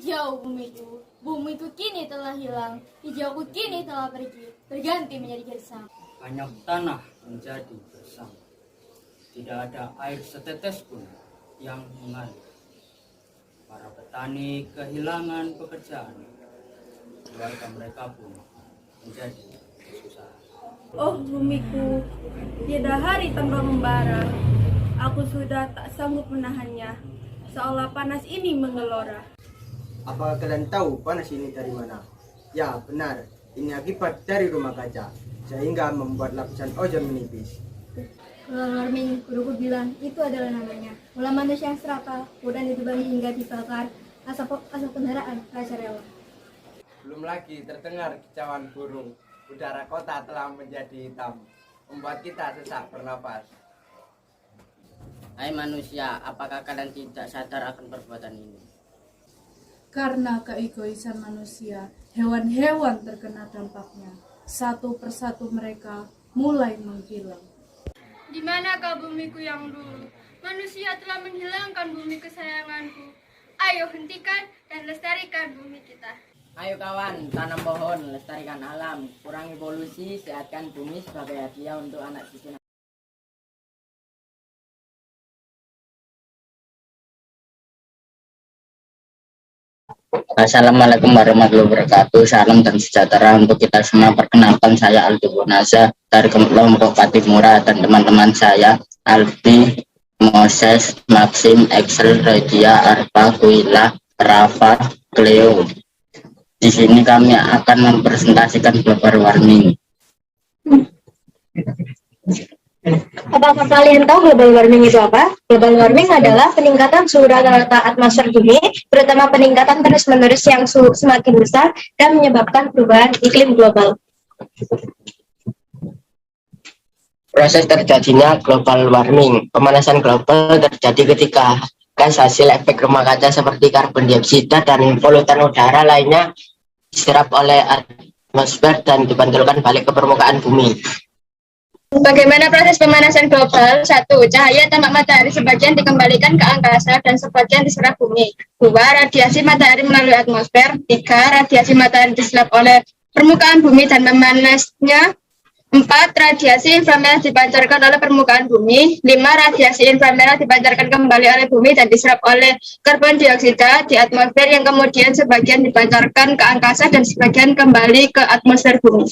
Hijau bumiku kini telah hilang, hijauku kini telah pergi, berganti menjadi gersang. Banyak tanah menjadi gersang. Tidak ada air setetes pun yang mengalir. Para petani kehilangan pekerjaan. Keluarga mereka pun menjadi kesusahan. Oh bumiku, tiada hari tanpa membara. Aku sudah tak sanggup menahannya, seolah panas ini menggelora. Apakah kalian tahu panas ini dari mana? Ya benar, ini akibat dari rumah kaca, sehingga membuat lapisan ozon menipis. Global warming, guruku bilang itu adalah namanya. Mula manusia yang serakah, kemudian ditebang hingga dibakar, asap kendaraan, rasa rela. Belum lagi terdengar kicauan burung, udara kota telah menjadi hitam, membuat kita sesak bernapas. Hai manusia, apakah kalian tidak sadar akan perbuatan ini? Karena keegoisan manusia, hewan-hewan terkena dampaknya. Satu persatu mereka mulai menghilang. Di manakah bumiku yang dulu? Manusia telah menghilangkan bumi kesayanganku. Ayo hentikan dan lestarikan bumi kita. Ayo kawan, tanam pohon, lestarikan alam, kurangi polusi, sehatkan bumi sebagai hadiah untuk anak cucu. Assalamualaikum warahmatullahi wabarakatuh. Salam dan sejahtera untuk kita semua. Perkenalkan, saya Aldi Bonaza dari kelompok Patimura dan teman-teman saya Albi, Moses, Maxim, Excel, Regia, Arpa, Kuila, Rafa, Cleo. Di sini kami akan mempresentasikan global warming. Apakah kalian tahu global warming itu apa? Global warming adalah peningkatan suhu rata-rata atmosfer bumi, terutama peningkatan terus-menerus yang semakin besar dan menyebabkan perubahan iklim global. Proses terjadinya global warming. Pemanasan global terjadi ketika gas hasil efek rumah kaca seperti karbon dioksida dan polutan udara lainnya diserap oleh atmosfer dan dipantulkan balik ke permukaan bumi. Bagaimana proses pemanasan global? 1. Cahaya tembak matahari sebagian dikembalikan ke angkasa dan sebagian diserap bumi. 2. Radiasi matahari melalui atmosfer. 3. Radiasi matahari diserap oleh permukaan bumi dan memanasnya. 4. Radiasi inframerah dipancarkan oleh permukaan bumi. 5. Radiasi inframerah dipancarkan kembali oleh bumi dan diserap oleh karbon dioksida di atmosfer yang kemudian sebagian dipancarkan ke angkasa dan sebagian kembali ke atmosfer bumi.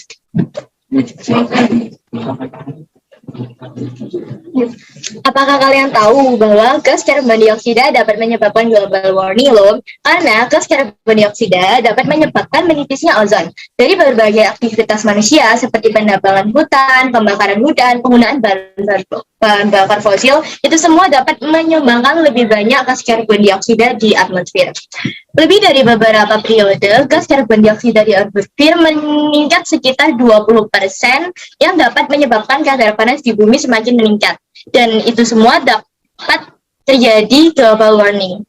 Apakah kalian tahu bahwa gas karbon dioksida dapat menyebabkan global warming loh? Karena gas karbon dioksida dapat menyebabkan menipisnya ozon. Dari berbagai aktivitas manusia seperti penebangan hutan, pembakaran hutan, penggunaan bahan bakar fosil, itu semua dapat menyumbangkan lebih banyak gas karbon dioksida di atmosfer. Lebih dari beberapa periode, gas karbon dioksida di atmosfer meningkat sekitar 20% yang dapat menyebabkan kadar panas di bumi semakin meningkat. Dan itu semua dapat terjadi global warming.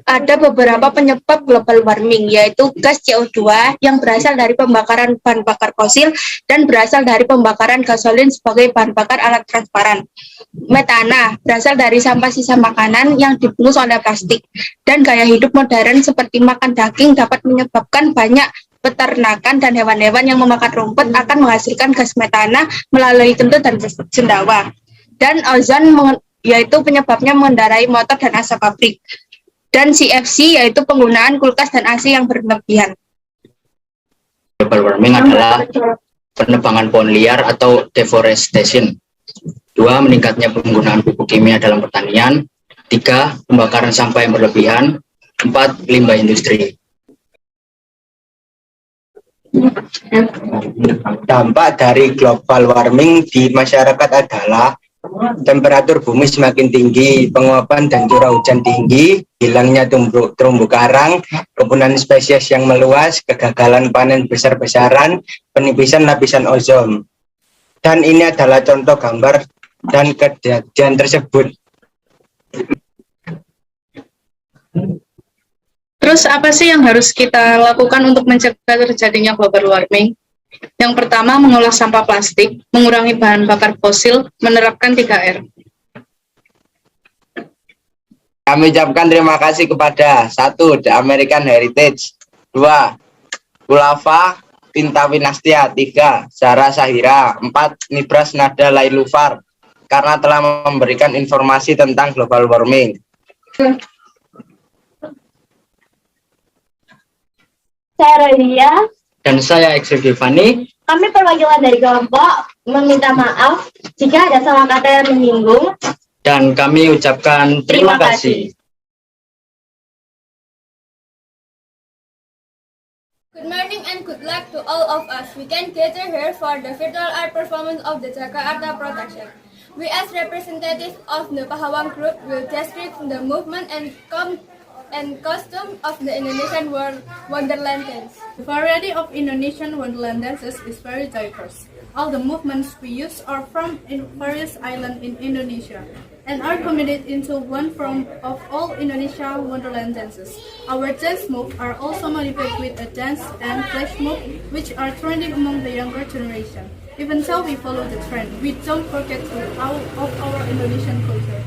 Ada beberapa penyebab global warming, yaitu gas CO2 yang berasal dari pembakaran bahan bakar fosil dan berasal dari pembakaran gasolin sebagai bahan bakar alat transparan. Metana berasal dari sampah sisa makanan yang dibungkus oleh plastik. Dan gaya hidup modern seperti makan daging dapat menyebabkan banyak peternakan dan hewan-hewan yang memakan rumput akan menghasilkan gas metana melalui kentut dan sendawa. Dan ozon yaitu penyebabnya mengendarai motor dan asap pabrik. Dan CFC yaitu penggunaan kulkas dan AC yang berlebihan. Global warming adalah penebangan pohon liar atau deforestation. 2. Meningkatnya penggunaan pupuk kimia dalam pertanian. 3. Pembakaran sampah yang berlebihan. 4. Limbah industri. Dampak dari global warming di masyarakat adalah temperatur bumi semakin tinggi, penguapan dan curah hujan tinggi, hilangnya terumbu karang, kepunahan spesies yang meluas, kegagalan panen besar-besaran, penipisan lapisan ozon. Dan ini adalah contoh gambar dan kejadian tersebut. Terus apa sih yang harus kita lakukan untuk mencegah terjadinya global warming? Yang pertama, mengolah sampah plastik, mengurangi bahan bakar fosil, menerapkan 3R. Kami ucapkan terima kasih kepada 1. The American Heritage, 2. Kulava Pinta Winastia, 3. Zara Sahira, 4. Nibras Nada Lailufar karena telah memberikan informasi tentang global warming. Saya Rodia. Dan saya Exo Givani. Kami perwakilan dari kelompok meminta maaf jika ada salah kata yang menyinggung. Dan kami ucapkan terima kasih. Good morning and good luck to all of us. We can gather here for the virtual art performance of the Jakarta Protection. We as representatives of the Pahawang group will describe the movement and costume of the Indonesian Wonderland dance. The variety of Indonesian Wonderland dances is very diverse. All the movements we use are from various islands in Indonesia and are combined into one form of all Indonesia Wonderland dances. Our dance moves are also modified with a dance and flash move which are trending among the younger generation. Even so, we follow the trend. We don't forget of our Indonesian culture.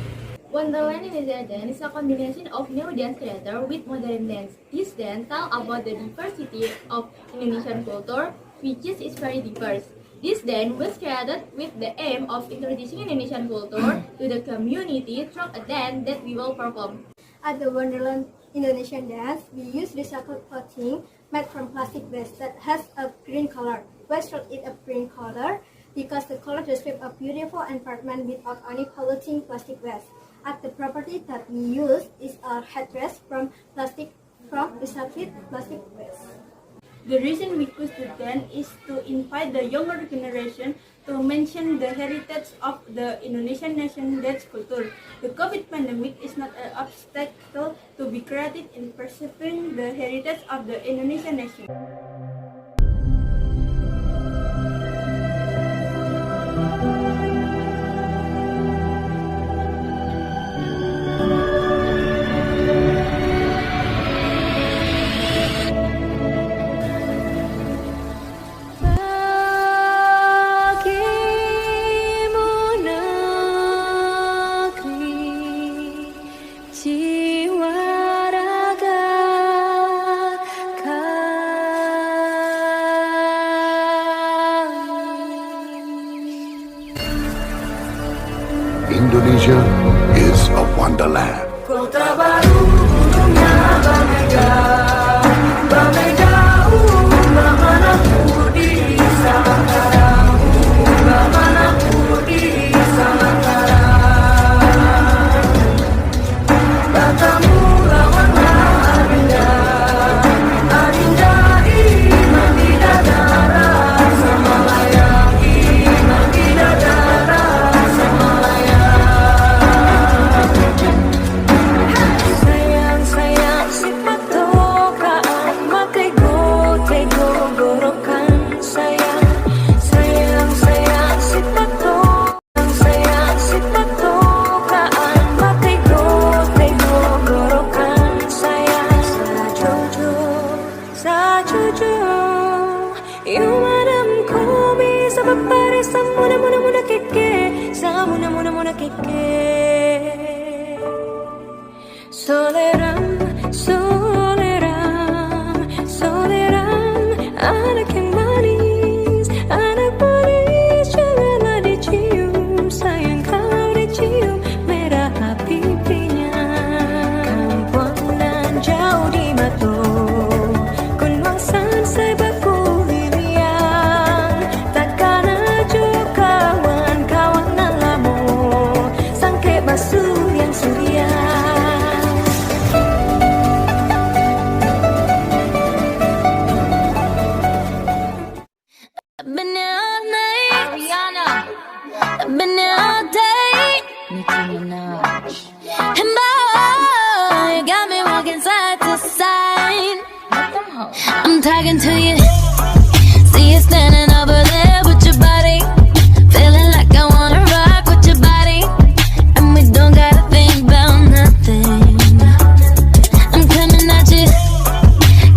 Wonderland Indonesia Dance is a combination of new dance theater with modern dance. This dance tells about the diversity of Indonesian culture, which is very diverse. This dance was created with the aim of introducing Indonesian culture to the community through a dance that we will perform. At the Wonderland Indonesian dance, we use recycled clothing made from plastic waste that has a green color. Why should it a green color? Because the color describes a beautiful environment without any polluting plastic waste. At the property that we use is a headdress from recycled plastic waste. The reason we choose the dance is to invite the younger generation to mention the heritage of the Indonesian nation dance culture. The COVID pandemic is not an obstacle to be creative in preserving the heritage of the Indonesian nation. Indonesia is a wonderland. Kota baru dunia bagai jauh, mana ku di Samantara, mana ku di Samantara. Batamu lawanlah Adinda, Adinda iman di dadara, Samalaya iman di dadara, Samalaya. Sayang sayang sifat tokaan, makai go gorokan. Sayang sayang sayang sifat tokaan, sayang sifat tokaan, makai go gorokan. Sayang sajujur Yumadam komi sabab pare samuna keke, samuna keke. Soleram, anak yang manis, janganlah dicium, sayang kalau dicium merah pipinya. Kampuan jauh di Mato, Kunwangsan sebaku liliang, takkan aja kawan lamo, sangke basuh yang surya. Been here all night, Ariana. Been here all day, Nicki Minaj. And boy, you got me walking side to side. I'm talking to you. See you standing over there with your body, feeling like I wanna rock with your body, and we don't gotta think about nothing. I'm coming at you,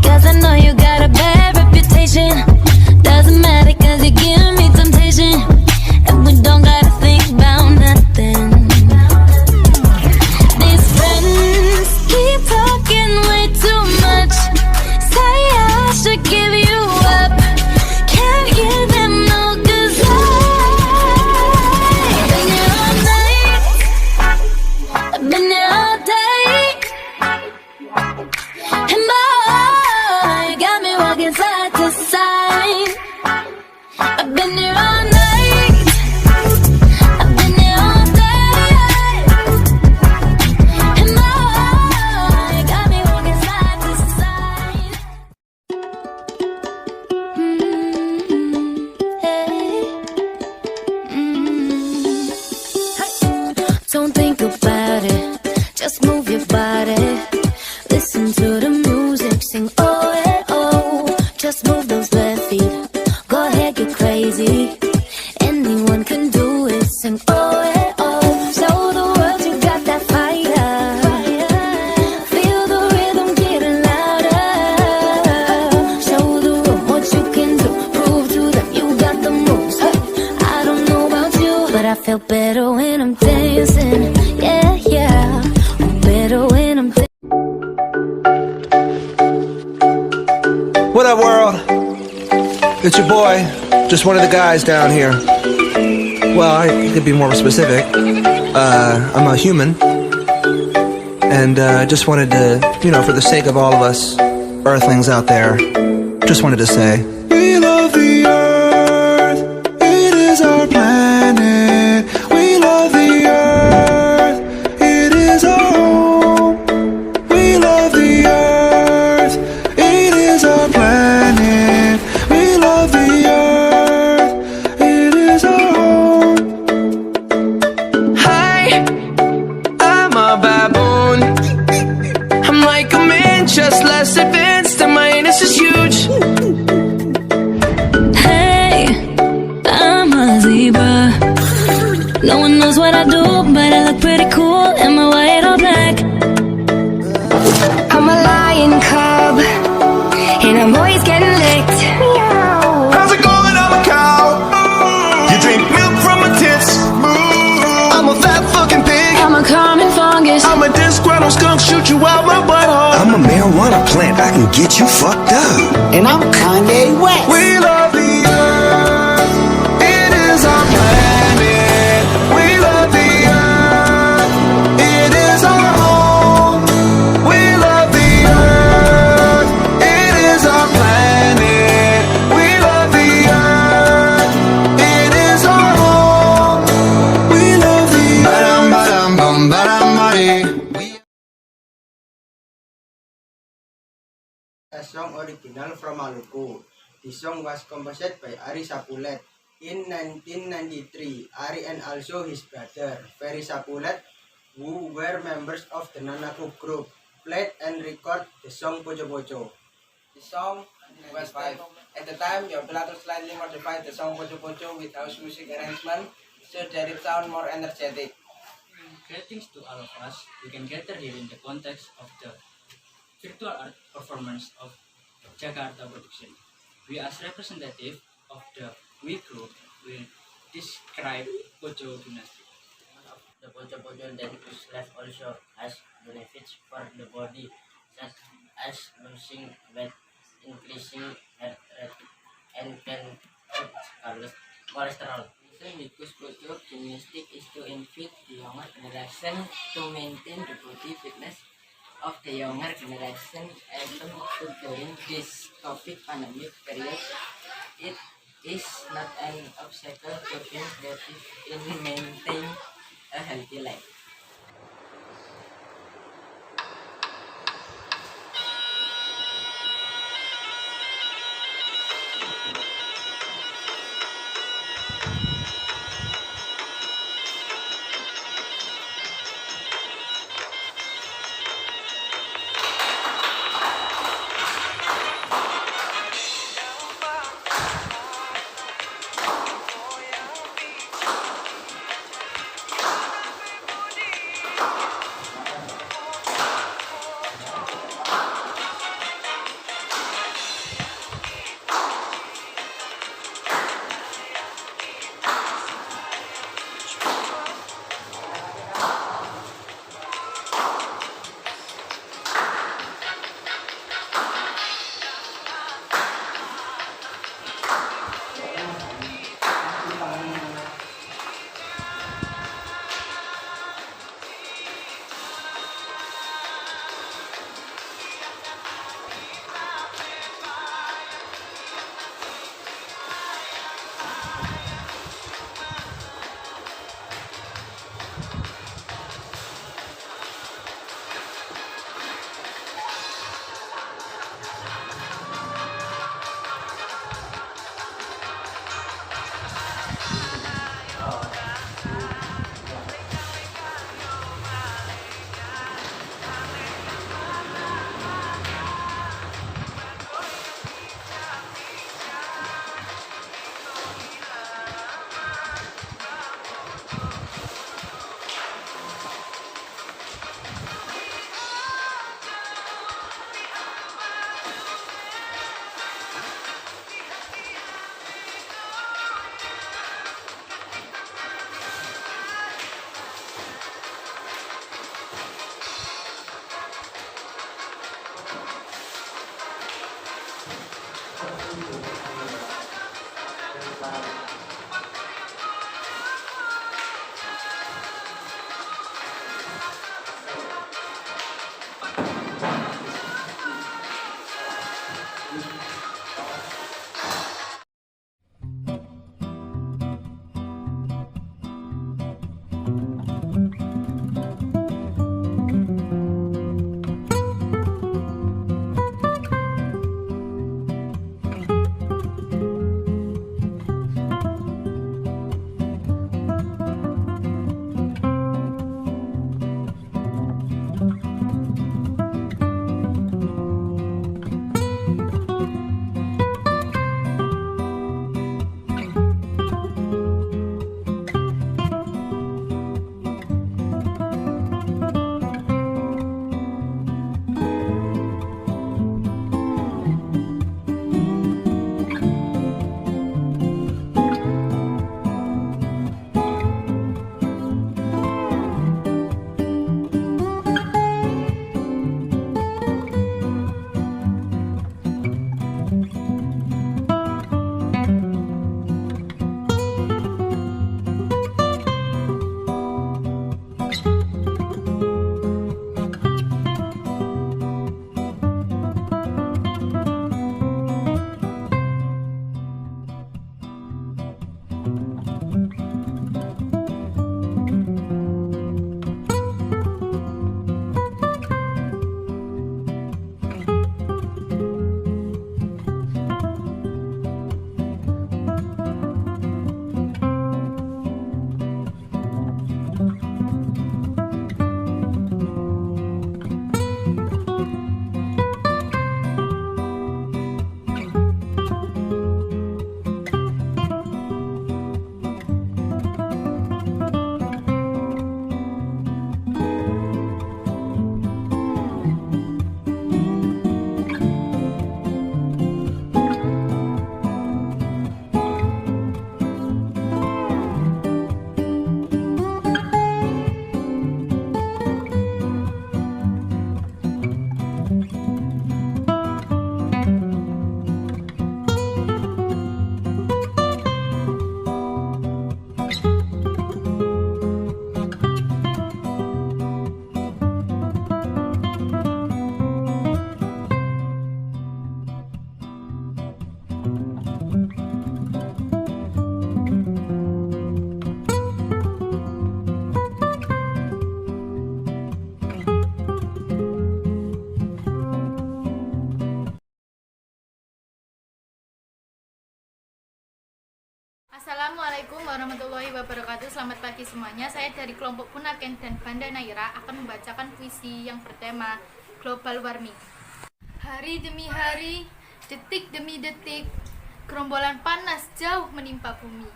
'cause I know you got a bad reputation. Doesn't matter 'cause you give me temptation, and we don't gotta think about nothing. These friends Don't think about it, just move your body. Listen to the music, sing oh eh, oh. Just move those left feet, go ahead, get crazy. Anyone can do it, sing oh eh, oh. Show the world you got that fire. Feel the rhythm getting louder. Show the room what you can do, prove to them you got the moves. Hey, I don't know about you, but I feel better when I'm dancing. Yeah, yeah, I'm better when I'm dancing. What up, world? It's your boy, just one of the guys down here. Well, I could be more specific. I'm a human, and just wanted to, for the sake of all of us Earthlings out there, just wanted to say, we love the Earth. It is our planet. We love the Earth. It is our home. We love the Earth. It is our planet. We love the Earth. It is our home. Hi, I'm a baboon. I'm like a man, just less advanced, and my anus is huge. Hey, I'm a zebra. No one knows what I do, but I look pretty cool in my white or black. I'm a lion cub, and I'm always getting licked. How's it going? I'm a cow. You drink milk from my tits. I'm a fat fucking pig. I'm a common fungus. I'm a disgruntled skunk, shoot you out my butthole. I'm a marijuana plant, I can get you fucked up. And I'm Kanye West. We love the Earth. It is our planet. We love the Earth. It is our home. We love the Earth. It is our planet. We love the Earth. It is our home. We love the Earth. A song original from Maluku. The song was composed by Ari Sapulet. In 1993, Ari and also his brother, Ferry Sapulet, who were members of the Nanaku group, played and recorded the song Poco Poco. The song was five. At the time, your Pilato slightly modified the song Poco Poco with house music arrangement so that it sound more energetic. Greetings to all of us. We can gather here in the context of the virtual art performance of Jakarta Production. We as representative of the We Group will describe Poco Dynasty. The Poco Poco that is left also has benefits for the body, such as losing weight, increasing heart rate, and can cut cholesterol. Because Poco Gymnastic is to invite the younger generation to maintain the body fitness of the younger generation even during this COVID pandemic period. It is not an obstacle to being active in maintaining a healthy life. Assalamualaikum warahmatullahi wabarakatuh. Selamat pagi semuanya. Saya dari kelompok Punaken dan Banda Naira akan membacakan puisi yang bertema Global Warming. Hari demi hari, detik demi detik, gerombolan panas jauh menimpa bumi.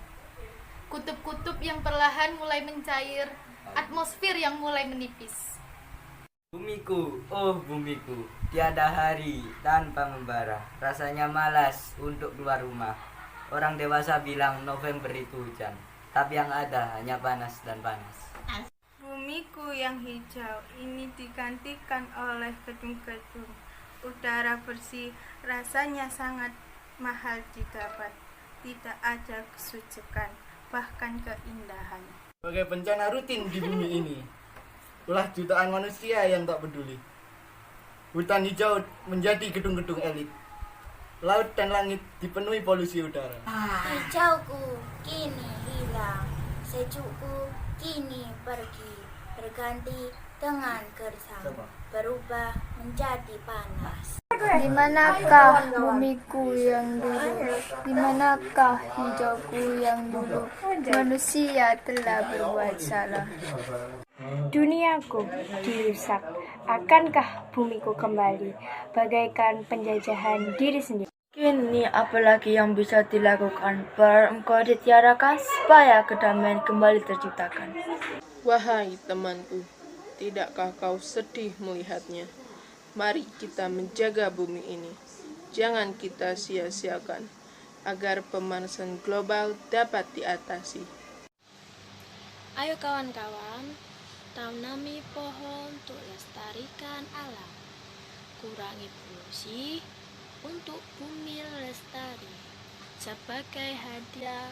Kutub-kutub yang perlahan mulai mencair, atmosfer yang mulai menipis. Bumiku, oh bumiku, tiada hari tanpa membara. Rasanya malas untuk keluar rumah. Orang dewasa bilang November itu hujan, tapi yang ada hanya panas dan panas. Bumiku yang hijau ini digantikan oleh gedung-gedung. Udara bersih rasanya sangat mahal didapat. Tidak ada kesucikan, bahkan keindahan. Sebagai bencana rutin di bumi ini, ulah jutaan manusia yang tak peduli. Hutan hijau menjadi gedung-gedung elit. Laut dan langit dipenuhi polusi udara. Hijauku kini hilang, sejukku kini pergi, berganti dengan gersang, berubah menjadi panas. Di manakah bumiku yang dulu? Di manakah hijauku yang dulu? Manusia telah berbuat salah. Duniaku dirusak. Akankah bumiku kembali bagaikan penjajahan diri sendiri? Kini apalagi yang bisa dilakukan? Engkau ditiadakan supaya kedamaian kembali terciptakan. Wahai temanku, tidakkah kau sedih melihatnya? Mari kita menjaga bumi ini. Jangan kita sia-siakan agar pemanasan global dapat diatasi. Ayo kawan-kawan, tanami pohon untuk lestarikan alam. Kurangi polusi untuk bumi lestari. sebagai hadiah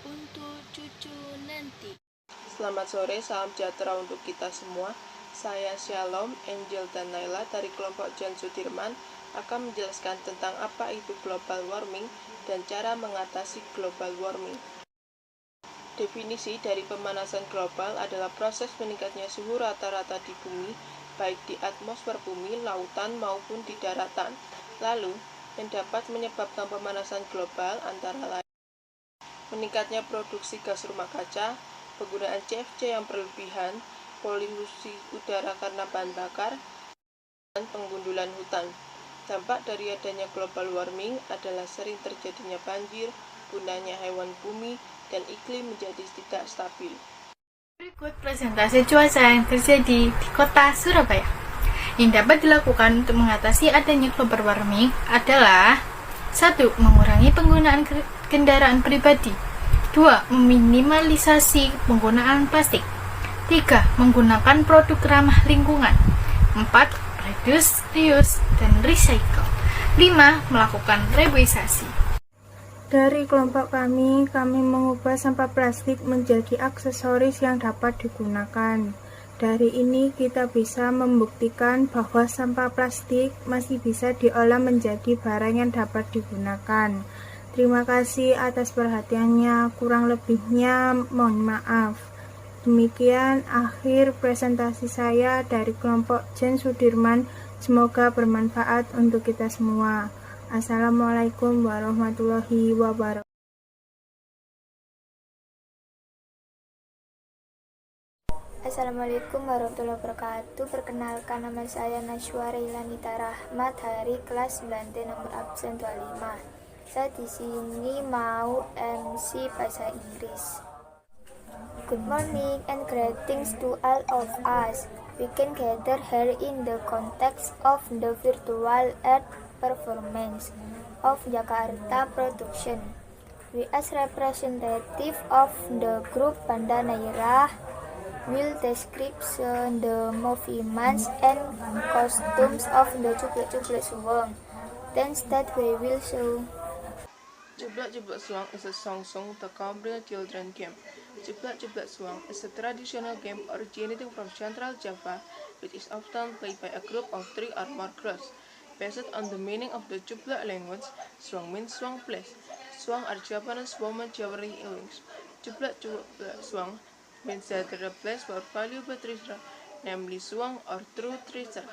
untuk cucu nanti. Selamat sore, salam sejahtera untuk kita semua. Saya Shalom, Angel, dan Naila dari kelompok Jan Sudirman akan menjelaskan tentang apa itu global warming dan cara mengatasi global warming. Definisi dari pemanasan global adalah proses meningkatnya suhu rata-rata di bumi, baik di atmosfer bumi, lautan, maupun di daratan. Lalu, yang dapat menyebabkan pemanasan global antara lain meningkatnya produksi gas rumah kaca, penggunaan CFC yang berlebihan, polusi udara karena bahan bakar, dan penggundulan hutan. Dampak dari adanya global warming adalah sering terjadinya banjir, punahnya hewan bumi, dan iklim menjadi tidak stabil. Berikut presentasi cuaca yang terjadi di kota Surabaya. Yang dapat dilakukan untuk mengatasi adanya global warming adalah 1. Mengurangi penggunaan kendaraan pribadi. 2. Meminimalisasi penggunaan plastik. 3. Menggunakan produk ramah lingkungan. 4. Reduce, reuse, dan recycle. 5. Melakukan reboisasi. Dari kelompok kami mengubah sampah plastik menjadi aksesoris yang dapat digunakan. Dari ini kita bisa membuktikan bahwa sampah plastik masih bisa diolah menjadi barang yang dapat digunakan. Terima kasih atas perhatiannya, kurang lebihnya mohon maaf. Demikian akhir presentasi saya dari kelompok Jan Sudirman. Semoga bermanfaat untuk kita semua. Assalamualaikum warahmatullahi wabarakatuh. Assalamualaikum warahmatullahi wabarakatuh. Perkenalkan, nama saya Nashwa Reilanita Rahmat, hari kelas 9 nomor absen 25. Saya di sini mau MC bahasa Inggris. Good morning and greetings to all of us. We can gather here in the context of the virtual art performance of Jakarta production. We as representative of the group Banda Nairah will describe the movements and costumes of the Cublak-Cublak Suwong. Then that we will show. Cublak-Cublak Suwong is a song sung to accompany children game. Cublak-Cublak Suwong is a traditional game originating from Central Java, which is often played by a group of 3 or more girls. Based on the meaning of the Cublak language, Suwong means Suwong place. Suwong are Japanese women jewelry earrings. Cublak-Cublak Suwong means that the place for valuable treasure, namely Suwong or true treasure.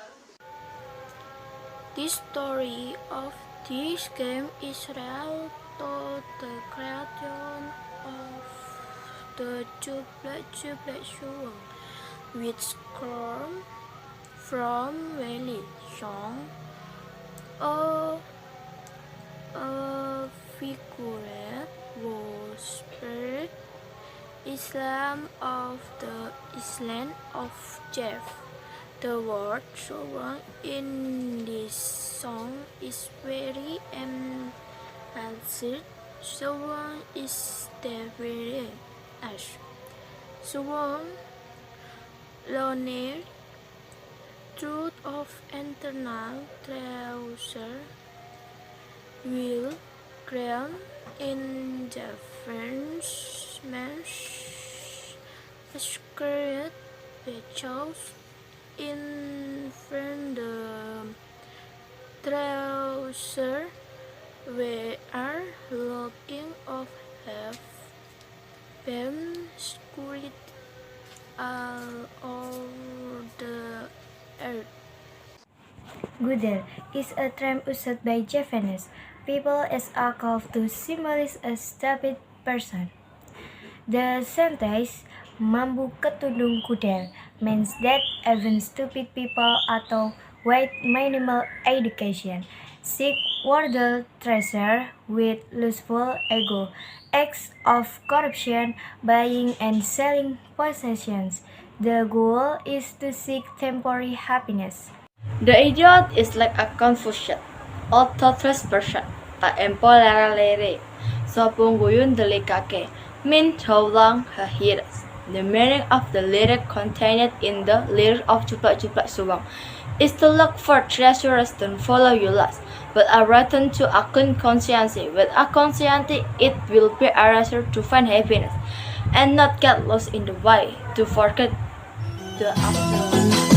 The story of this game is related to the creation of the Cublak-Cublak Suwong, which come from Wali Song, a figure was spirit Islam of the island of Java. The word Suwong in this song is very emphatic. Suwong is defined as Suwong learned truth of internal treasure will ground in Javanese secret because in the treasure we are looking of have been squid all over the earth. Gudel is a term used by Javanese people as a call to symbolize a stupid person. The sentence mambu ketundung gudel means that even stupid people atau with minimal education seek worldly treasure with lustful ego, acts of corruption, buying and selling possessions. The goal is to seek temporary happiness. The idiot is like a Confucian, or thoughtless person, tak empolerare. Sopungguyun delikake, mean how long her hears. The meaning of the lyric contained in the lyric of Cublak-Cublak Suwong. is to look for treasures don't follow you lost, but are return to a conscience. With a conscience, it will be a razor to find happiness, and not get lost in the way to forget the afterlife.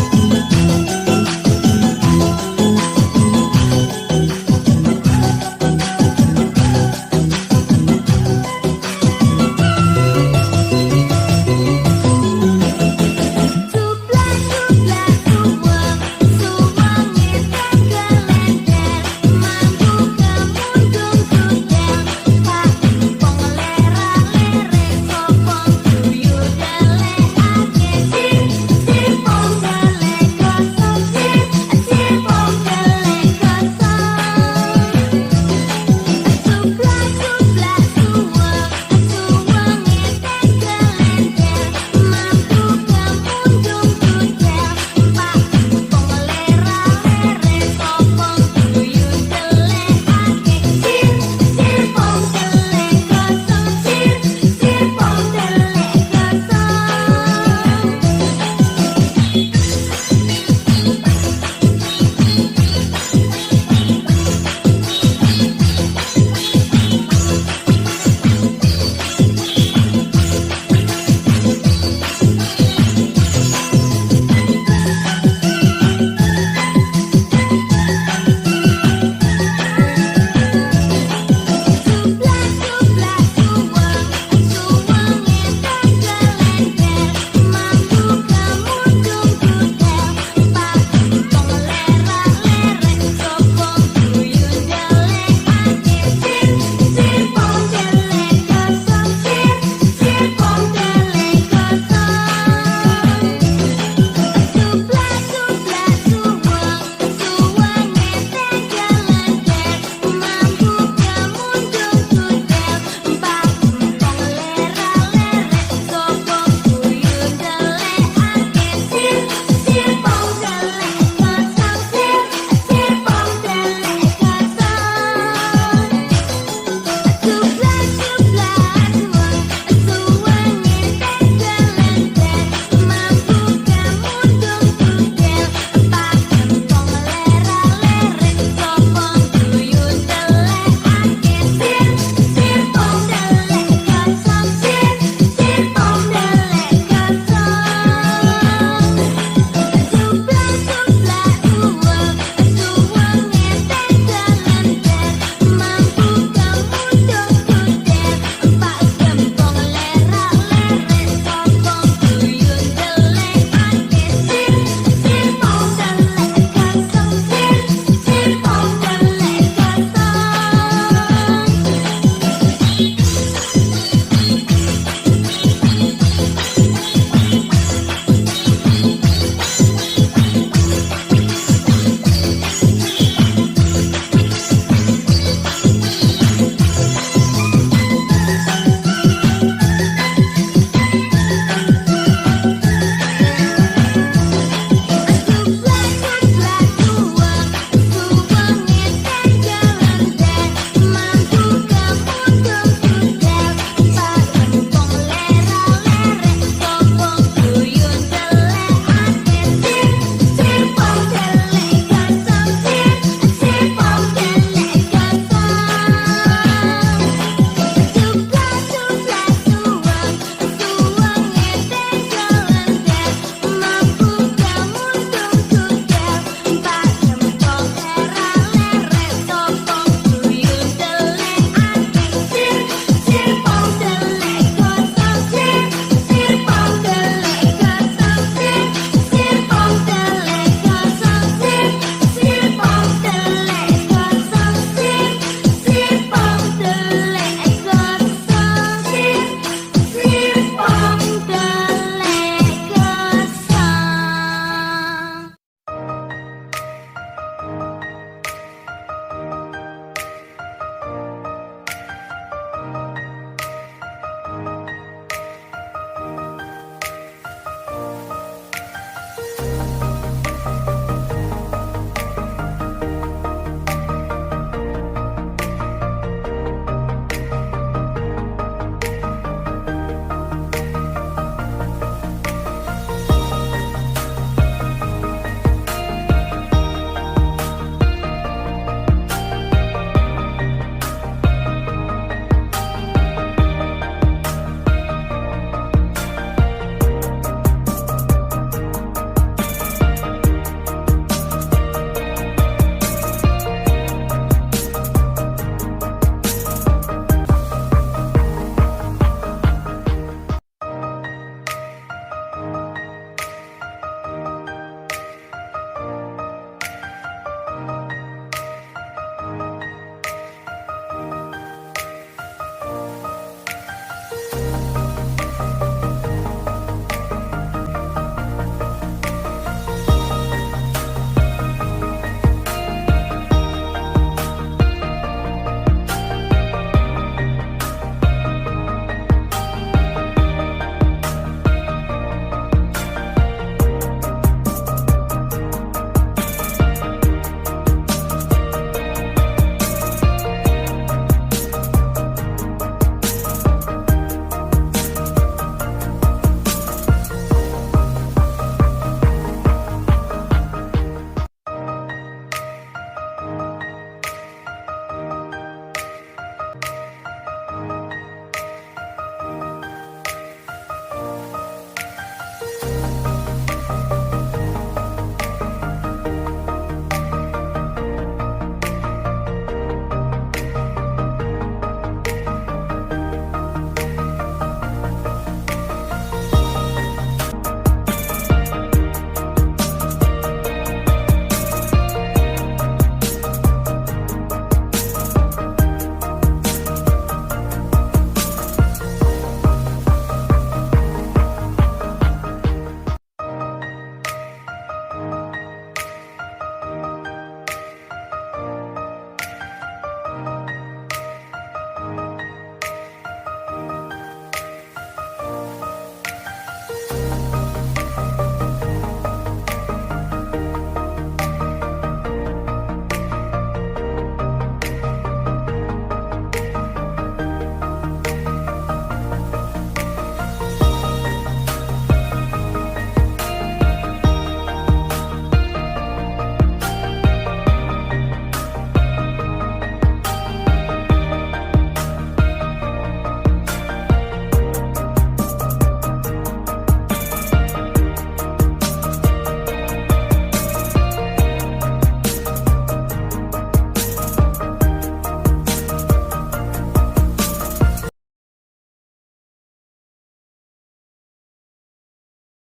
Si, si, pom,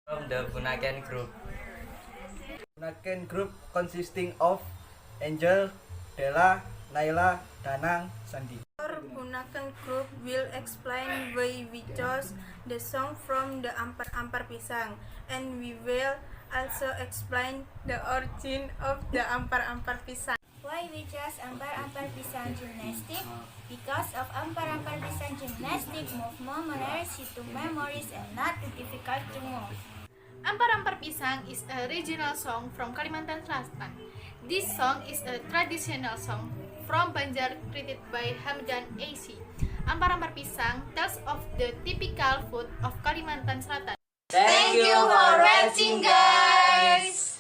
From the Bunaken Group. Bunaken Group consisting of Angel, Della, Naila, Danang, Sandi. Our Bunaken Group will explain why we chose the song from the Ampar-Ampar Pisang, and we will also explain the origin of the Ampar-Ampar Pisang. Why we chose Ampar-Ampar Pisang gymnastic? Because of Ampar-Ampar Pisang gymnastic movement menarasi to memories and not too difficult to move. Ampar-Ampar Pisang is a regional song from Kalimantan Selatan. This song is a traditional song from Banjar created by Hamdan AC. Ampar-Ampar Pisang tells of the typical food of Kalimantan Selatan. Thank you for watching, guys.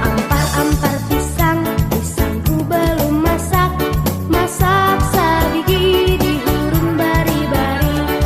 Ampar-ampar pisang, pisangku belum masak. Masak sagigi dihurung bari-bari.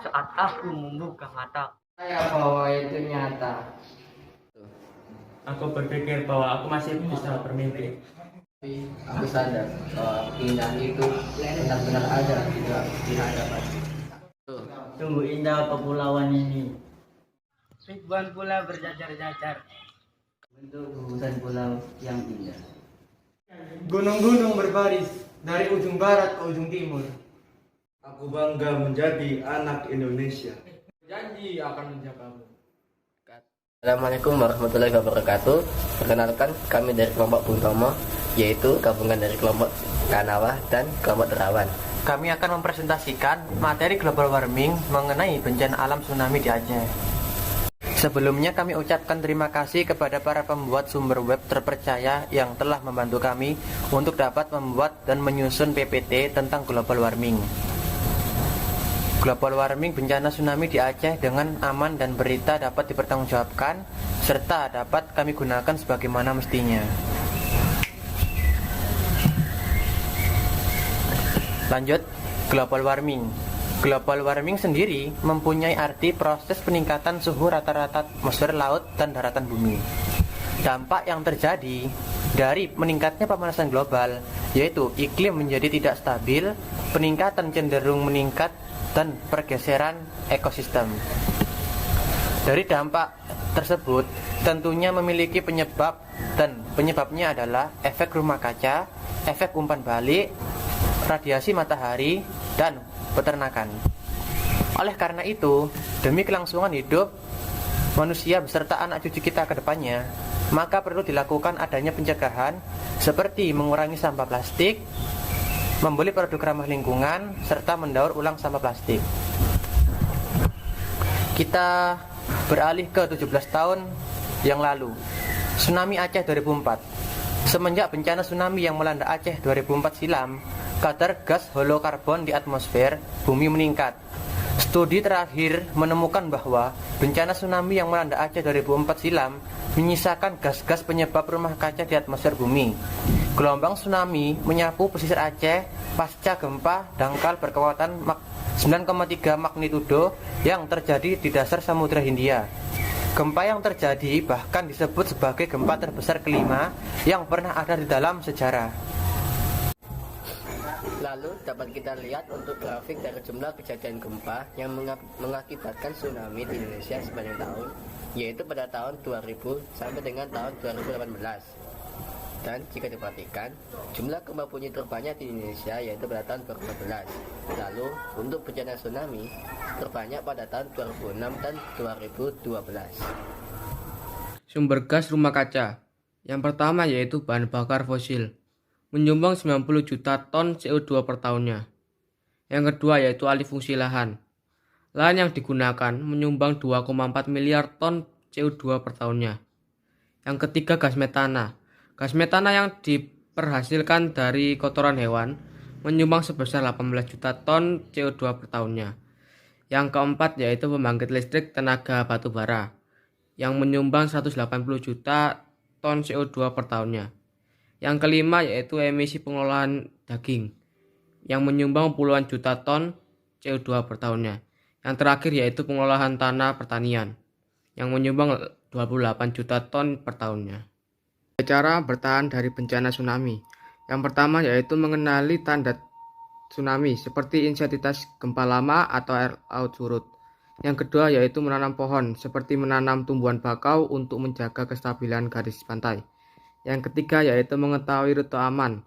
saat aku membuka mata. Saya bahwa itu nyata. Aku berpikir bahwa aku masih bisa bermimpi. Tapi aku sadar bahwa indah itu benar-benar ada di hadapan. Sungguh indah kepulauan ini. Ribuan pulau berjajar-jajar. Bentuk gugusan pulau yang indah. Gunung-gunung berbaris dari ujung barat ke ujung timur. Aku bangga menjadi anak Indonesia. Janji akan menjagamu. Assalamualaikum warahmatullahi wabarakatuh. Perkenalkan, kami dari kelompok Bung Tomo, yaitu gabungan dari kelompok Kanawa dan kelompok Derawan. Kami akan mempresentasikan materi global warming mengenai bencana alam tsunami di Aceh. Sebelumnya kami ucapkan terima kasih kepada para pembuat sumber web terpercaya yang telah membantu kami untuk dapat membuat dan menyusun PPT tentang global warming. Global warming bencana tsunami di Aceh dengan aman dan berita dapat dipertanggungjawabkan serta dapat kami gunakan sebagaimana mestinya. Lanjut, global warming. Global warming sendiri mempunyai arti proses peningkatan suhu rata-rata atmosfer laut dan daratan bumi. Dampak yang terjadi dari meningkatnya pemanasan global yaitu iklim menjadi tidak stabil, peningkatan cenderung meningkat, dan pergeseran ekosistem. Dari dampak tersebut tentunya memiliki penyebab, dan penyebabnya adalah efek rumah kaca, efek umpan balik, radiasi matahari, dan peternakan. Oleh karena itu, demi kelangsungan hidup manusia beserta anak cucu kita ke depannya, maka perlu dilakukan adanya pencegahan seperti mengurangi sampah plastik, membeli produk ramah lingkungan, serta mendaur ulang sampah plastik. Kita beralih ke 17 tahun yang lalu, tsunami Aceh 2004. Semenjak bencana tsunami yang melanda Aceh 2004 silam, kadar gas holokarbon di atmosfer bumi meningkat. Studi terakhir menemukan bahwa bencana tsunami yang melanda Aceh 2004 silam menyisakan gas-gas penyebab rumah kaca di atmosfer bumi. Gelombang tsunami menyapu pesisir Aceh pasca gempa dangkal berkekuatan 9,3 magnitudo yang terjadi di dasar Samudra Hindia. Gempa yang terjadi bahkan disebut sebagai gempa terbesar kelima yang pernah ada di dalam sejarah. Lalu dapat kita lihat untuk grafik dari jumlah kejadian gempa yang mengakibatkan tsunami di Indonesia sepanjang tahun, yaitu pada tahun 2000 sampai dengan tahun 2018. Dan jika diperhatikan, jumlah gempa bumi terbanyak di Indonesia yaitu pada tahun 2014. Lalu untuk bencana tsunami terbanyak pada tahun 2006 dan 2012. Sumber gas rumah kaca. Yang pertama yaitu bahan bakar fosil, menyumbang 90 juta ton CO2 per tahunnya. Yang kedua yaitu alih fungsi lahan. Lahan yang digunakan menyumbang 2,4 miliar ton CO2 per tahunnya. Yang ketiga gas metana. Gas metana yang diperhasilkan dari kotoran hewan menyumbang sebesar 18 juta ton CO2 per tahunnya. Yang keempat yaitu pembangkit listrik tenaga batu bara yang menyumbang 180 juta ton CO2 per tahunnya. Yang kelima yaitu emisi pengolahan daging yang menyumbang puluhan juta ton CO2 per tahunnya. Yang terakhir yaitu pengolahan tanah pertanian yang menyumbang 28 juta ton per tahunnya. Cara bertahan dari bencana tsunami. Yang pertama yaitu mengenali tanda tsunami seperti intensitas gempa lama atau air laut surut. Yang kedua yaitu menanam pohon seperti menanam tumbuhan bakau untuk menjaga kestabilan garis pantai. Yang ketiga yaitu mengetahui rute aman.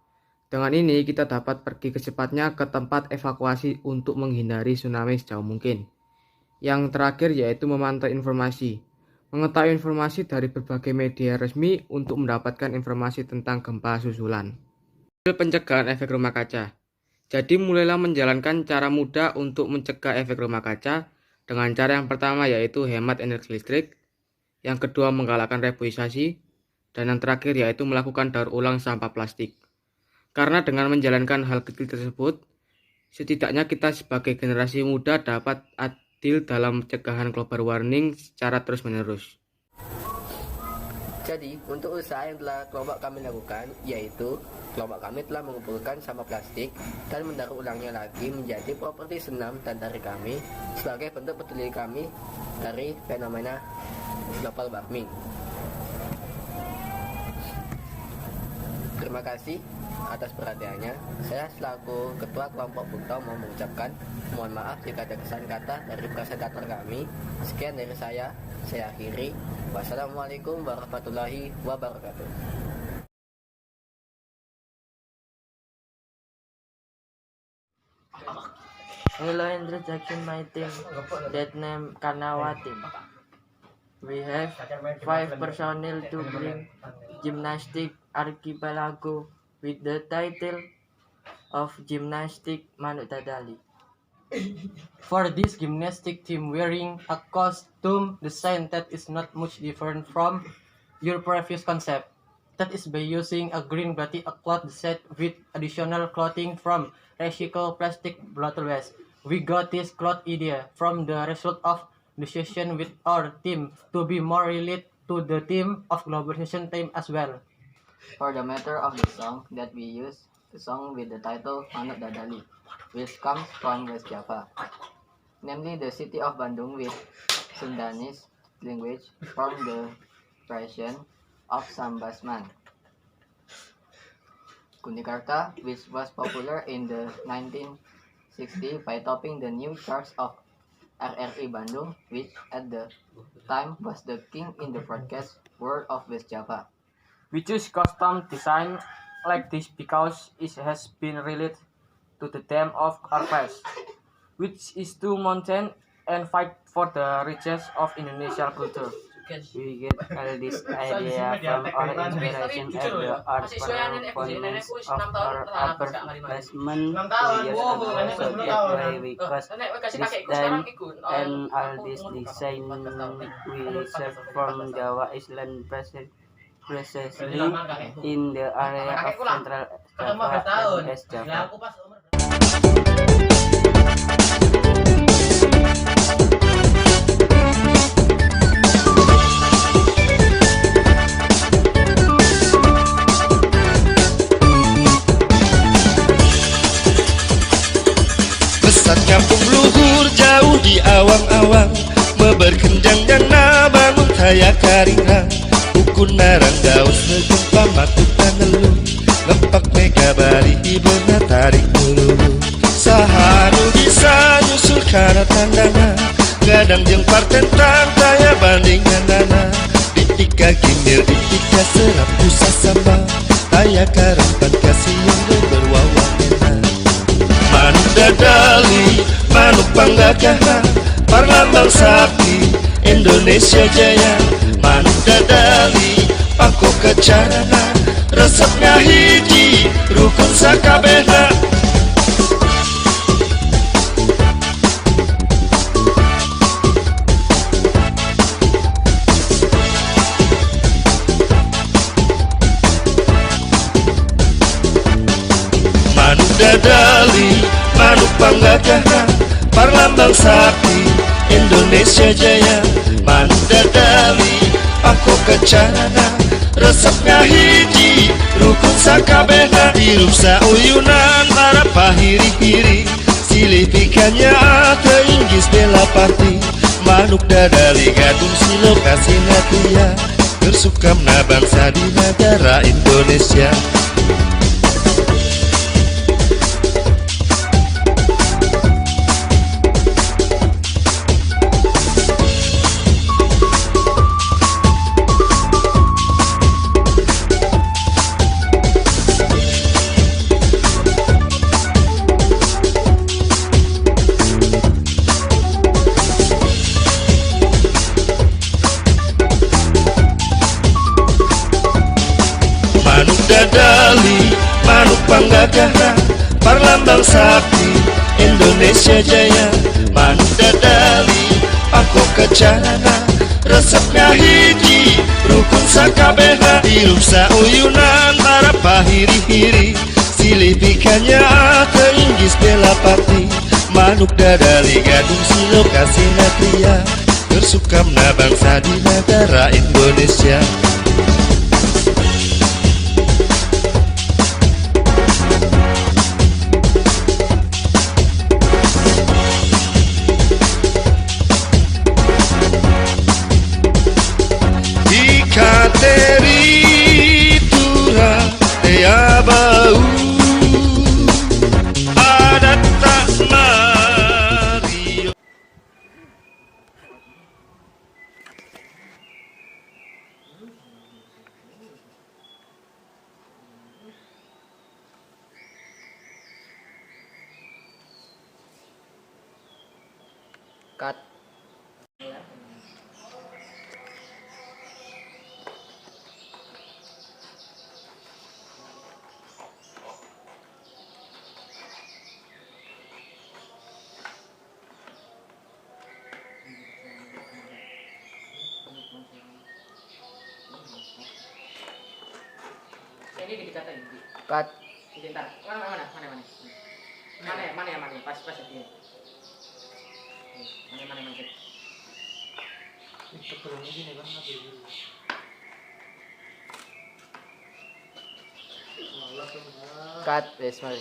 Dengan ini kita dapat pergi kecepatnya ke tempat evakuasi untuk menghindari tsunami sejauh mungkin. Yang terakhir yaitu memantau informasi. Mengetahui informasi dari berbagai media resmi untuk mendapatkan informasi tentang gempa susulan. Pencegahan efek rumah kaca. Jadi mulailah menjalankan cara mudah untuk mencegah efek rumah kaca dengan cara yang pertama yaitu hemat energi listrik, yang kedua menggalakkan reboisasi, dan yang terakhir yaitu melakukan daur ulang sampah plastik. Karena dengan menjalankan hal kecil tersebut, setidaknya kita sebagai generasi muda dapat adil dalam pencegahan global warming secara terus-menerus. Jadi, untuk usaha yang telah kelompok kami lakukan, yaitu kelompok kami telah mengumpulkan sampah plastik dan mendaur ulangnya lagi menjadi properti senam dan tari kami sebagai bentuk peduli kami dari fenomena global warming. Terima kasih atas perhatiannya. Saya selaku Ketua Kelompok Bukto mau mengucapkan mohon maaf jika ada kesan kata dari presentator kami. Sekian dari saya akhiri. Wassalamualaikum warahmatullahi wabarakatuh. Hello, introduction my team. That name Kanawa team. We have 5 personnel to bring gymnastic archipelago with the title of Gymnastic Manuk Dadali. For this gymnastic team wearing a costume design that is not much different from your previous concept. That is by using a green batik cloth set with additional clothing from recycled plastic bottle waste. We got this cloth idea from the result of discussion with our team to be more related to the theme of globalization team as well. For the matter of the song that we use, the song with the title Manuk Dadali, which comes from West Java, namely the city of Bandung with Sundanese language from the version of Sambasman. Kundikarta, which was popular in the 1960s by topping the new charts of RRI Bandung, which at the time was the king in the broadcast world of West Java. We choose custom design like this because it has been related to the theme of our quest, which is to maintain and fight for the riches of Indonesian culture. We get all this idea from our inspiration at the art performance of our upperclassmen 2 years ago. So that way we cost this time and all this design we serve from Java Island precisely in the area of Central Java and West Java. Pesat kampung luhur jauh di awang-awang, meberkenjang dana bangun kaya karingrang. Ukun narang daun segempa matuk panelu, lempak mega bari ibeuna tarik dulu. Sahanu bisa nyusul karena tandangan, gadang jeung partentang taya bandingan nana. Ditika gimbir ditika serap pusat sambal, taya karampan kasih yang berwawanena. Manuk Dadali, manuk panggagahan, parlambang sakti Indonesia Jaya. Manuk Dadali, pangko kecarana, resepnya hiji, rukun sakabehna. Manuk Dadali, manuk panggagahan, parlambang sakti Indonesia Jaya. Manuk Dadali, pangko kecarana, resepnya hiji, rukun sakabehna. Hirup sauyunan para pahiri-hiri, silih pikannya teinggis bela parti. Manuk Dadali gadung si lokasi natia, bersukamna bangsa di negara Indonesia. Manuk Dadali, manuk panggagahan, parlambang sakti Indonesia Jaya. Manuk Dadali, pangko kecarana, resepnya hiji, rukun sakabehna. Hirup sauyunan para pahiri-hiri, silih pikannya teinggis bela parti. Manuk Dadali gadung si lokasi natria, bersukamna bangsa di negara Indonesia. Cut. Ini dikatain. Cut. Sebentar. Mana? Mana? Pas ya ini. Mana. Itu belum ini Bang, Cut, wes mari.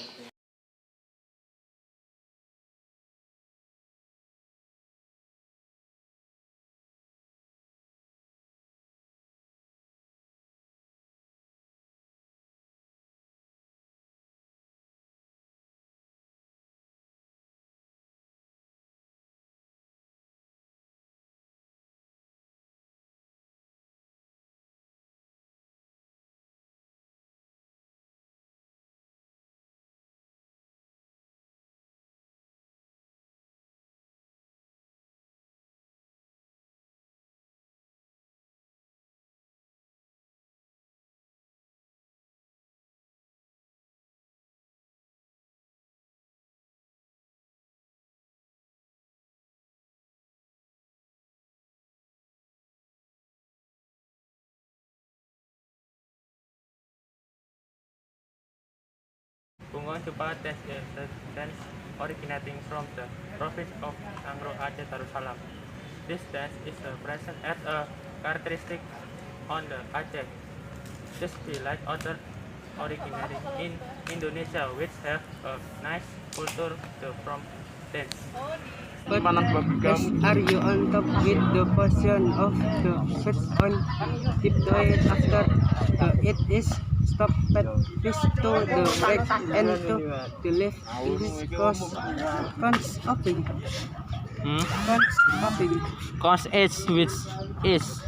Bunga Jumpa dance originating from the province of Sangro Aceh Darussalam. This dance is present as a characteristic on the Aceh, just like other originating in Indonesia, which have a nice culture from dance. But yes, are you on top with the position of the feet on tiptoe after it is stopped twist to the right and to the left is cross open. Cons H which is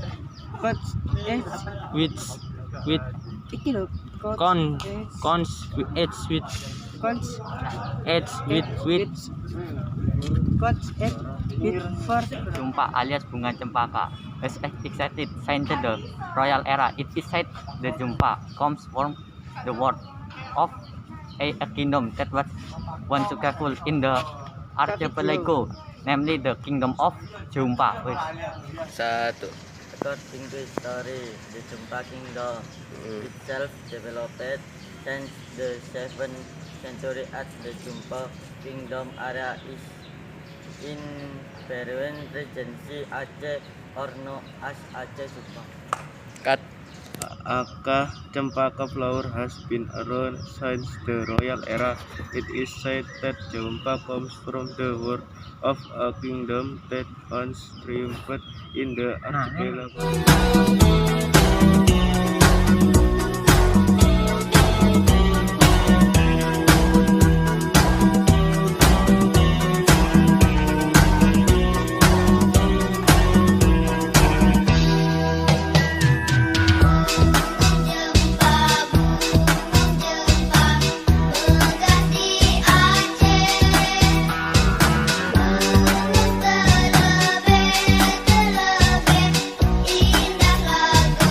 with cons H with for Jumpa alias bunga cempaka is excited since the royal era. It is said the Jumpa comes from the word of a kingdom that was once successful in the archipelago, namely the kingdom of Jumpa. Satu. According to story, the Jumpa kingdom itself developed since the 7th century as the Jumpa kingdom area is in Peruvian Regency Aceh or known as Aceh Jumpa. Cut. Aka cempaka flower has been around since the royal era. It is said that Jumpa comes from the word of a kingdom that once triumphed in the archipelago. Indah lagu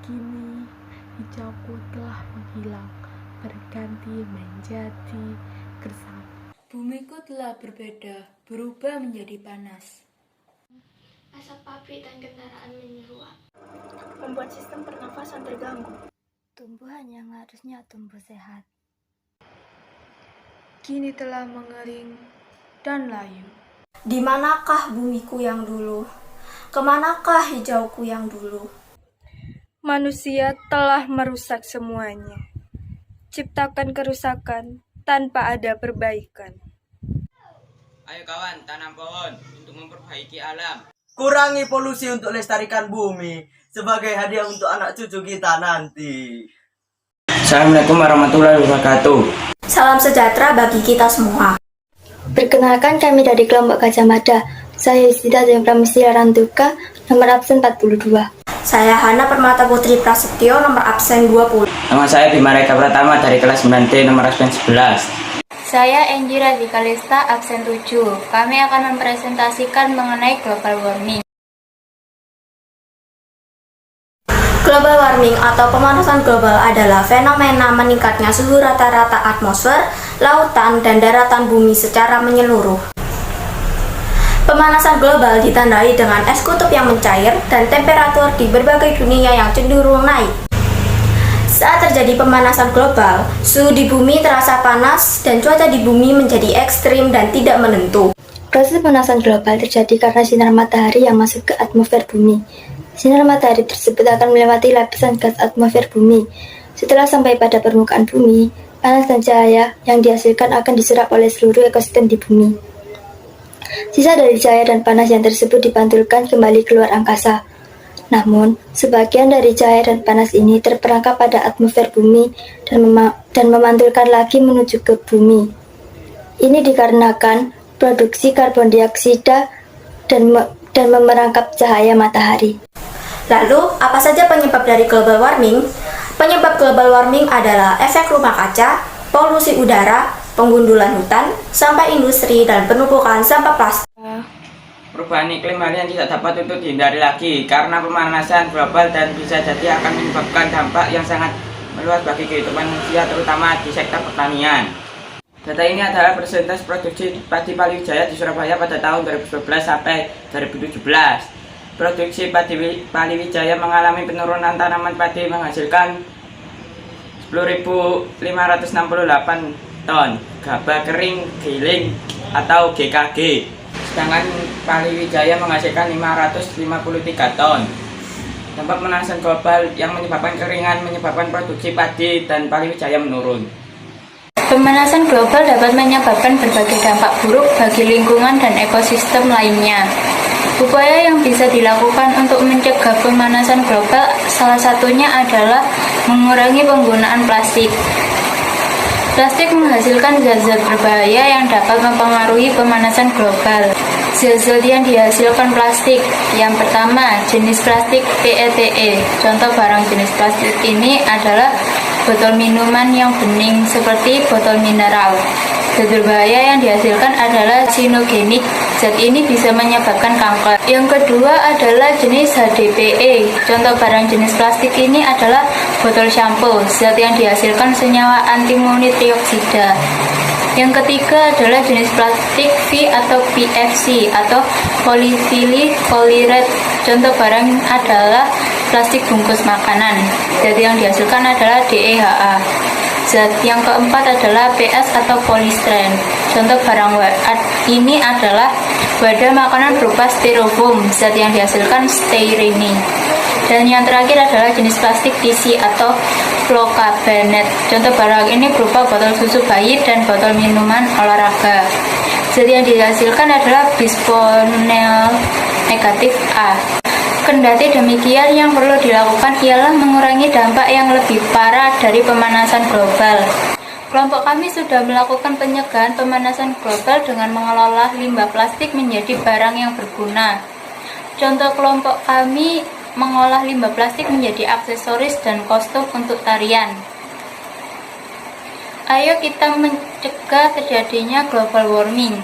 Kini hijauku telah menghilang, berganti menjadi gersang. Bumiku telah berbeda, berubah menjadi panas. Asap pabrik dan kendaraan menyeruak, Membuat sistem pernafasan terganggu. Tumbuhan yang harusnya tumbuh sehat Kini telah mengering dan layu. Di manakah bumiku yang dulu? Kemanakah hijauku yang dulu? Manusia telah merusak semuanya. Ciptakan kerusakan tanpa ada perbaikan. Ayo kawan, tanam pohon untuk memperbaiki alam. Kurangi polusi untuk lestarikan bumi sebagai hadiah untuk anak cucu kita nanti. Assalamualaikum warahmatullahi wabarakatuh. Salam sejahtera bagi kita semua. Perkenalkan, kami dari kelompok Gajah Mada. Saya Yusida dari Pramesti Rantuka, nomor absen 42. Saya Hana Permata Putri Prasetyo, nomor absen 20. Nama saya Bima Reka Pratama dari kelas 9T, nomor absen 11. Saya Enji Radhikalista, absen 7. Kami akan mempresentasikan mengenai global warming. Global warming atau pemanasan global adalah fenomena meningkatnya suhu rata-rata atmosfer, lautan, dan daratan bumi secara menyeluruh. Pemanasan global ditandai dengan es kutub yang mencair dan temperatur di berbagai dunia yang cenderung naik. Saat terjadi pemanasan global, suhu di bumi terasa panas dan cuaca di bumi menjadi ekstrim dan tidak menentu. Proses pemanasan global terjadi karena sinar matahari yang masuk ke atmosfer bumi. Sinar matahari tersebut akan melewati lapisan gas atmosfer bumi. Setelah sampai pada permukaan bumi, panas dan cahaya yang dihasilkan akan diserap oleh seluruh ekosistem di bumi. Sisa dari cahaya dan panas yang tersebut dipantulkan kembali keluar angkasa. Namun, sebagian dari cahaya dan panas ini terperangkap pada atmosfer bumi dan memantulkan lagi menuju ke bumi. Ini dikarenakan produksi karbon dioksida dan memerangkap cahaya matahari. Lalu, apa saja penyebab dari global warming? Penyebab global warming adalah efek rumah kaca, polusi udara, penggundulan hutan, sampah industri, dan penumpukan sampah plastik. Perubahan iklim hal yang tidak dapat untuk dihindari lagi karena pemanasan global dan bisa jadi akan menyebabkan dampak yang sangat meluas bagi kehidupan manusia terutama di sektor pertanian. Data ini adalah persentase produksi padi Paliwijaya di Surabaya pada tahun 2012 sampai 2017. Produksi padi Paliwijaya mengalami penurunan tanaman padi menghasilkan 10.568 ton gabah kering giling atau GKG. Sedangkan Paliwijaya menghasilkan 553 ton. Dampak pemanasan global yang menyebabkan keringan menyebabkan produksi padi dan Paliwijaya menurun. Pemanasan global dapat menyebabkan berbagai dampak buruk bagi lingkungan dan ekosistem lainnya. Upaya yang bisa dilakukan untuk mencegah pemanasan global salah satunya adalah mengurangi penggunaan plastik. Plastik menghasilkan zat-zat berbahaya yang dapat mempengaruhi pemanasan global. Zat-zat yang dihasilkan plastik, yang pertama jenis plastik PETE. Contoh barang jenis plastik ini adalah botol minuman yang bening seperti botol mineral. Zat berbahaya yang dihasilkan adalah sinogenik. Zat ini bisa menyebabkan kanker. Yang kedua adalah jenis HDPE. Contoh barang jenis plastik ini adalah botol shampoo. Zat yang dihasilkan senyawa antimoni trioksida. Yang ketiga adalah jenis plastik V atau PFC atau polyvinyl chloride. Contoh barang adalah plastik bungkus makanan. Zat yang dihasilkan adalah DEHA. Zat yang keempat adalah PS atau polystyrene. Contoh barang ini adalah wadah makanan berupa styrofoam. Zat yang dihasilkan styrene. Dan yang terakhir adalah jenis plastik PC atau flocabanet. Contoh barang ini berupa botol susu bayi dan botol minuman olahraga. Zat yang dihasilkan adalah bisphenol negatif A. Kendati demikian, yang perlu dilakukan ialah mengurangi dampak yang lebih parah dari pemanasan global. Kelompok kami sudah melakukan pencegahan pemanasan global dengan mengelola limbah plastik menjadi barang yang berguna. Contoh kelompok kami mengolah limbah plastik menjadi aksesoris dan kostum untuk tarian. Ayo kita mencegah terjadinya global warming.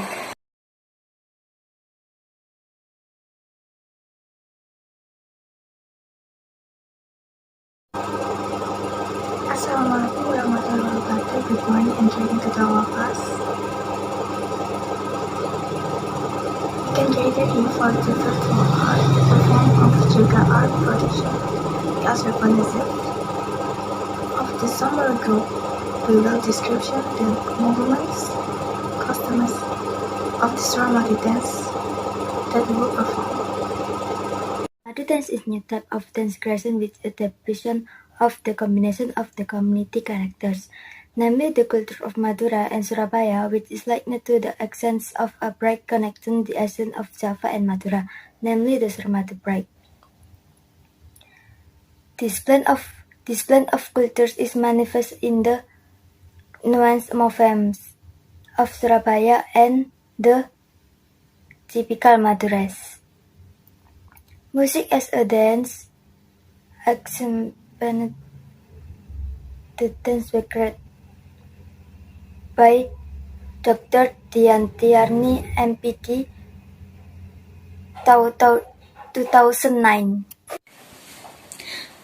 engaged in 40-15 art, the form of juga art production. As representative of the summer group, below description the movements, costumes of the Suramadu dance that will perform. Madu dance is new type of dance creation with adaptation of the combination of the community characters, namely the culture of Madura and Surabaya, which is likened to the essence of a break connecting the essence of Java and Madura, namely the Suramadu break. This blend of cultures is manifest in the nuanced movements of Surabaya and the typical Madurais. Music as a dance accompanied the dance was created by Dr. Diantiarni MPD 2009.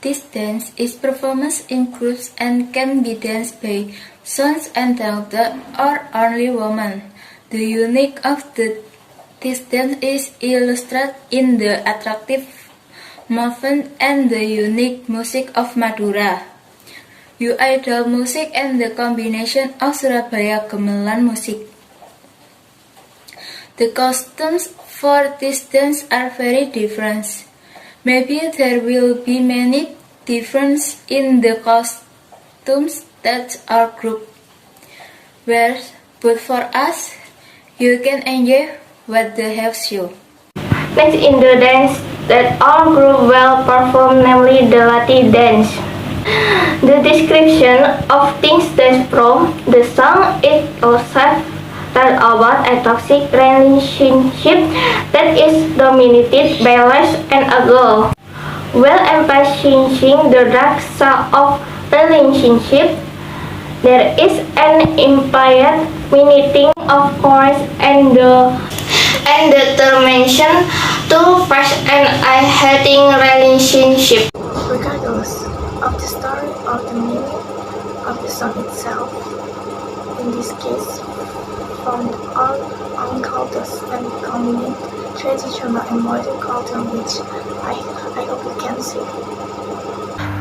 This dance is performed in groups and can be danced by sons and daughters or only women. The unique of this dance is illustrated in the attractive movement and the unique music of Madura. You idol music and the combination of Surabaya gamelan music. The costumes for this dance are very different. Maybe there will be many differences in the costumes that our group wears, but for us, you can enjoy what they have shown. Next in the dance that our group will perform, namely the Lati dance. The description of things dance from the song is also tell about a toxic relationship that is dominated by lust and a girl. While emphasizing the dark side of relationship, there is an implied meaning of courage and determination to face an unhealthy relationship. Regardless of the story or the meaning of the song itself, in this case, found our own cultures and combined traditional and modern culture, which I hope you can see.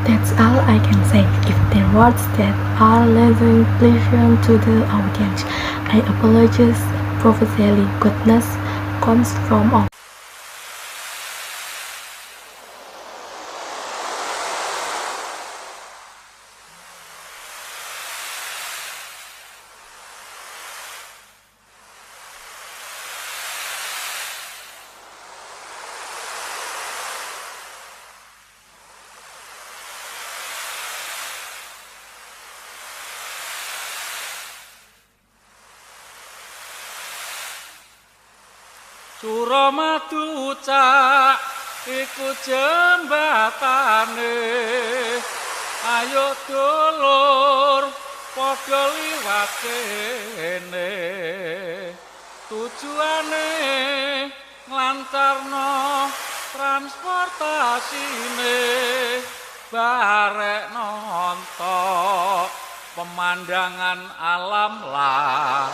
That's all I can say. If there are words that are less pleasant to the audience, I apologize profusely. Goodness comes from all. Suramadu cak iku jembatane, ayo dulur padha liwat kene. Tujuane nglancarno transportasine, barek nonton pemandangan alam laut.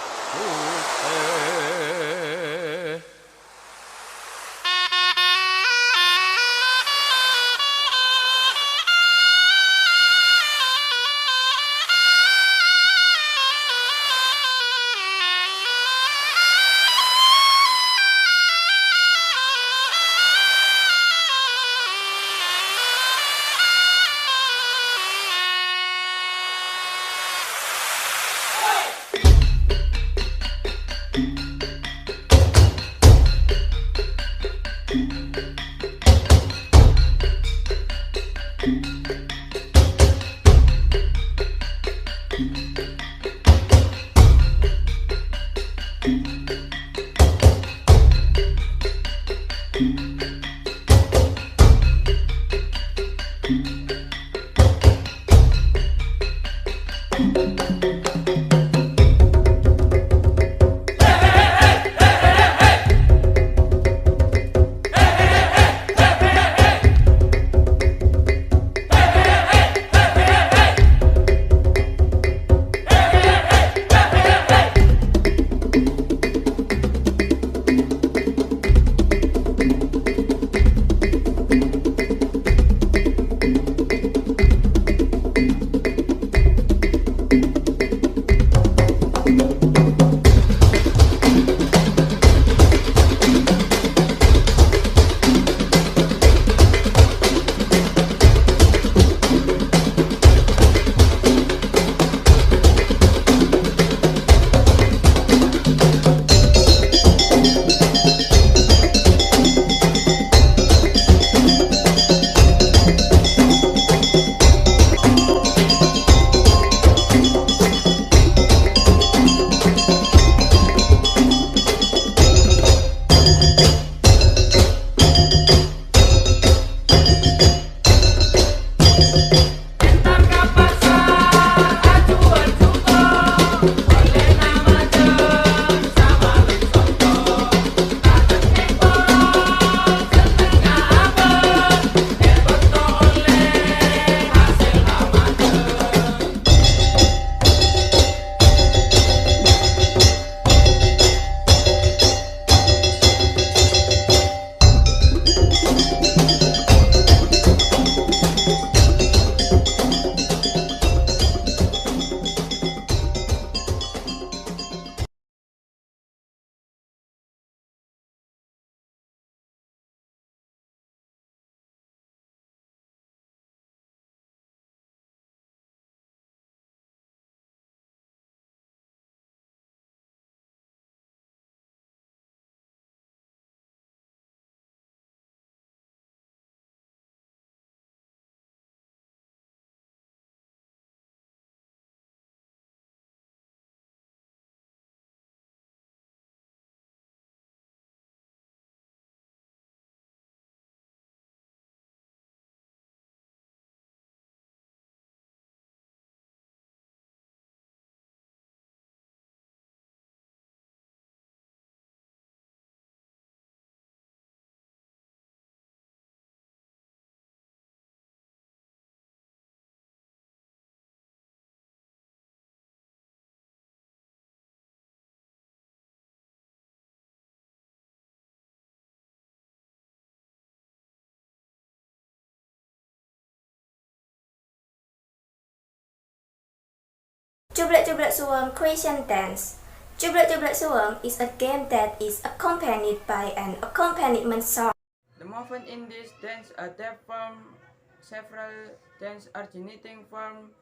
Jublek-jublek suweng Christian dance. Jublek-jublek suweng is a game that is accompanied by an accompaniment song. The movement in this dance adapt from several dance originating from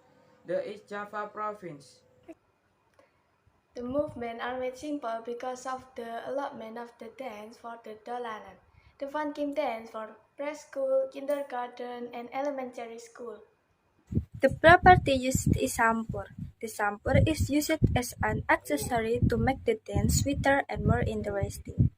the East Java province. The movements are made simple because of the allotment of the dance for the dolanan. The fun game dance for preschool, kindergarten, and elementary school. The property used is sampur. The sampur is used as an accessory to make the dance sweeter and more interesting.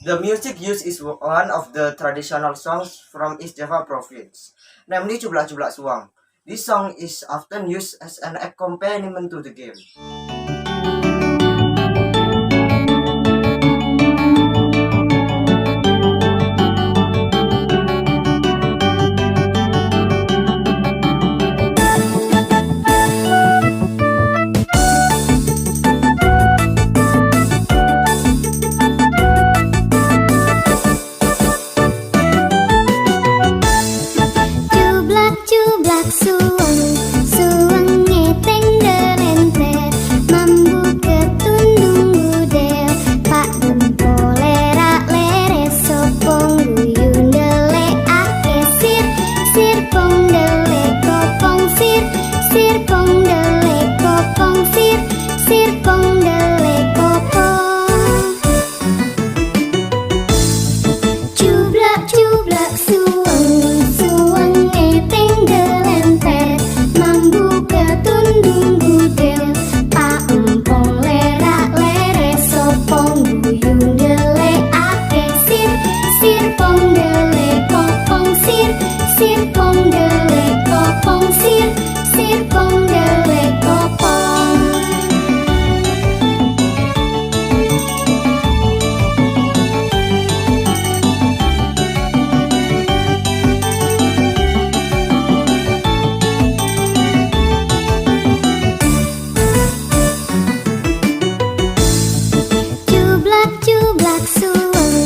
The music used is one of the traditional songs from East Java province, namely Jublak-jublak suwang. This song is often used as an accompaniment to the game. Jublak suwang, suwang ngeteng delenter, mambu ketundung budel, pak gempole rak lere sopong guyun dele ake sir, sir pong dele kopong sir, sir pong dele kopong sir, sir pong dele kopong. Jublak-jublak suwang, suwang ngeteng delenter, mambu ketundung budel, pak empong lerak lere sopong guyung dele ake sir, sir pong dele kopong sir, sir pong dele kopong sir, sir pong dele kopong. Jublak-jublak suwang,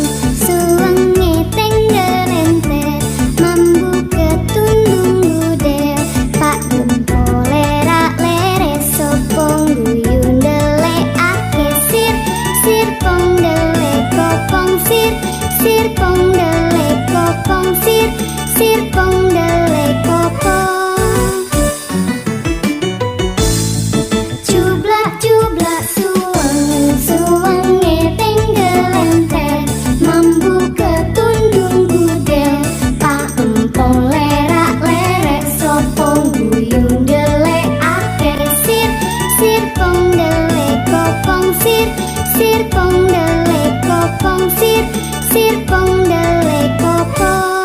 suwang ngeteng delenter, mambu ketundung budel, pak gempole rak lere sopong guyun dele ake sir, sir pong dele kopong sir, sir pong dele kopong sir, sir pong dele kopong. Jublak-jublak suwang, suwang ngeteng delenter, mambu ketundung budel, pak empong lerak lerek sopong guyung dele ake sir, sir pong dele kopong sir, sir pong dele kopong sir, sir pong dele kopong.